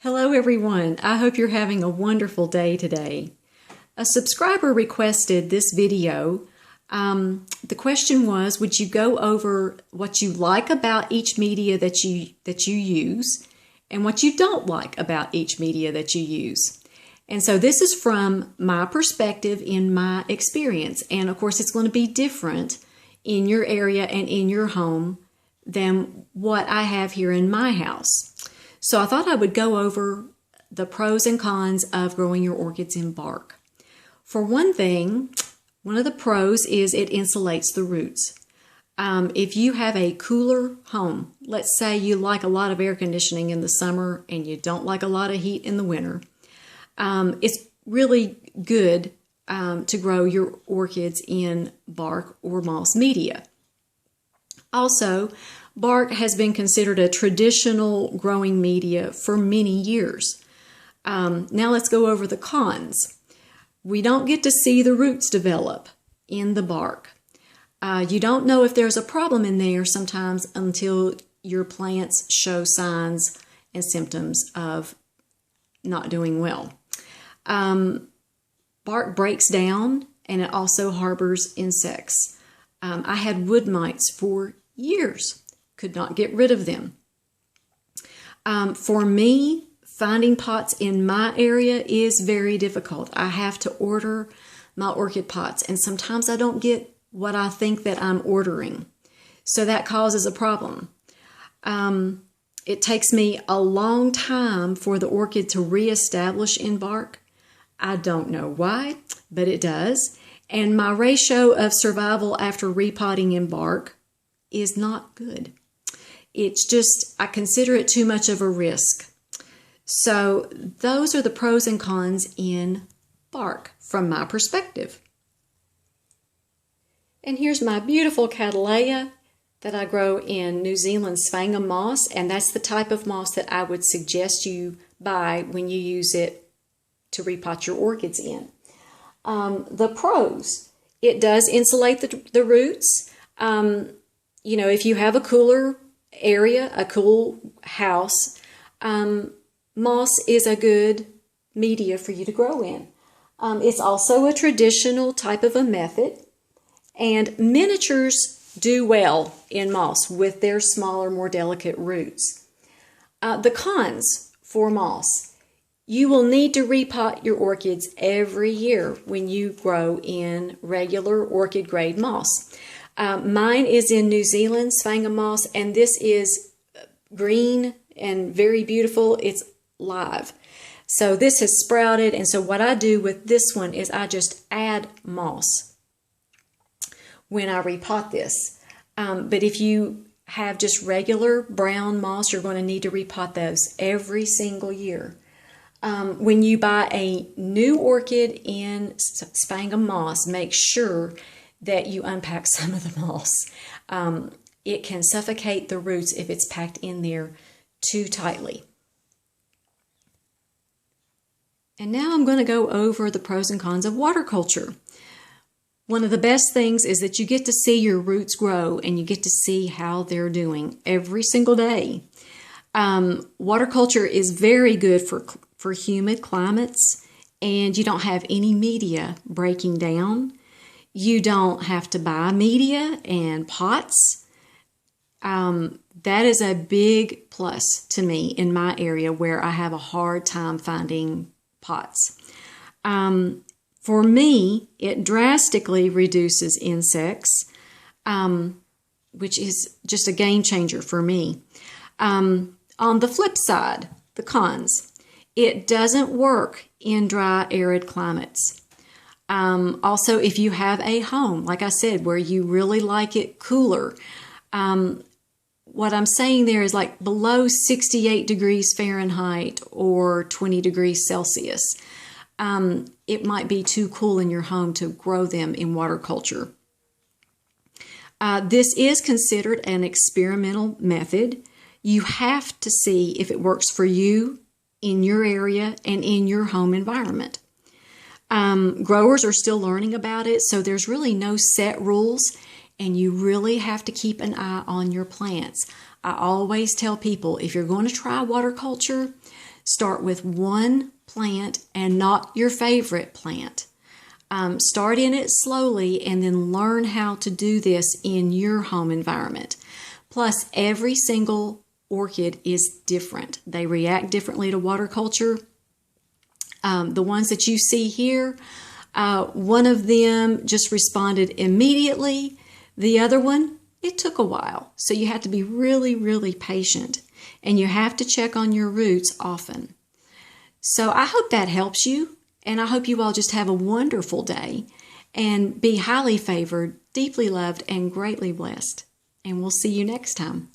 Hello everyone, I hope you're having a wonderful day today. A subscriber requested this video. The question was, would you go over what you like about each media that you use and what you don't like about each media that you use? And so this is from my perspective in my experience. And of course it's going to be different in your area and in your home than what I have here in my house. So I thought I would go over the pros and cons of growing your orchids in bark. For one thing, one of the pros is it insulates the roots. If you have a cooler home, let's say you like a lot of air conditioning in the summer and you don't like a lot of heat in the winter, it's really good to grow your orchids in bark or moss media. Also, bark has been considered a traditional growing media for many years. Now let's go over the cons. We don't get to see the roots develop in the bark. You don't know if there's a problem in there sometimes until your plants show signs and symptoms of not doing well. Bark breaks down and it also harbors insects. I had wood mites for years. Could not get rid of them. For me, finding pots in my area is very difficult. I have to order my orchid pots, and sometimes I don't get what I think that I'm ordering. So that causes a problem. It takes me a long time for the orchid to reestablish in bark. I don't know why, but it does. And my ratio of survival after repotting in bark is not good. It's just, I consider it too much of a risk. So those are the pros and cons in bark from my perspective. And here's my beautiful Cattleya that I grow in New Zealand Sphangum moss, and that's the type of moss that I would suggest you buy when you use it to repot your orchids in. The pros, it does insulate the roots. If you have a cooler area, a cool house, moss is a good media for you to grow in. It's also a traditional type of a method, and miniatures do well in moss with their smaller, more delicate roots. The cons for moss: you will need to repot your orchids every year when you grow in regular orchid grade moss. Mine is in New Zealand Sphangum moss, and this is green and very beautiful. It's live. So this has sprouted, and so what I do with this one is I just add moss when I repot this. But if you have just regular brown moss, you're going to need to repot those every single year. When you buy a new orchid in Sphangum moss, make sure that you unpack some of the moss. It can suffocate the roots if it's packed in there too tightly. And now I'm going to go over the pros and cons of water culture. One of the best things is that you get to see your roots grow and you get to see how they're doing every single day. Water culture is very good for humid climates, and you don't have any media breaking down. You don't have to buy media and pots. That is a big plus to me in my area where I have a hard time finding pots. For me, it drastically reduces insects, which is just a game changer for me. On the flip side, the cons: it doesn't work in dry, arid climates. Also, if you have a home, like I said, where you really like it cooler, what I'm saying there is like below 68 degrees Fahrenheit or 20 degrees Celsius. It might be too cool in your home to grow them in water culture. This is considered an experimental method. You have to see if it works for you in your area and in your home environment. Growers are still learning about it, so there's really no set rules, and you really have to keep an eye on your plants. I always tell people, if you're going to try water culture, Start with one plant and not your favorite plant. Start in it slowly and then learn how to do this in your home environment. Plus, every single orchid is different. They react differently to water culture. The ones that you see here, one of them just responded immediately. The other one, it took a while. So you have to be really, really patient, and you have to check on your roots often. So I hope that helps you, and I hope you all just have a wonderful day and be highly favored, deeply loved, and greatly blessed. And we'll see you next time.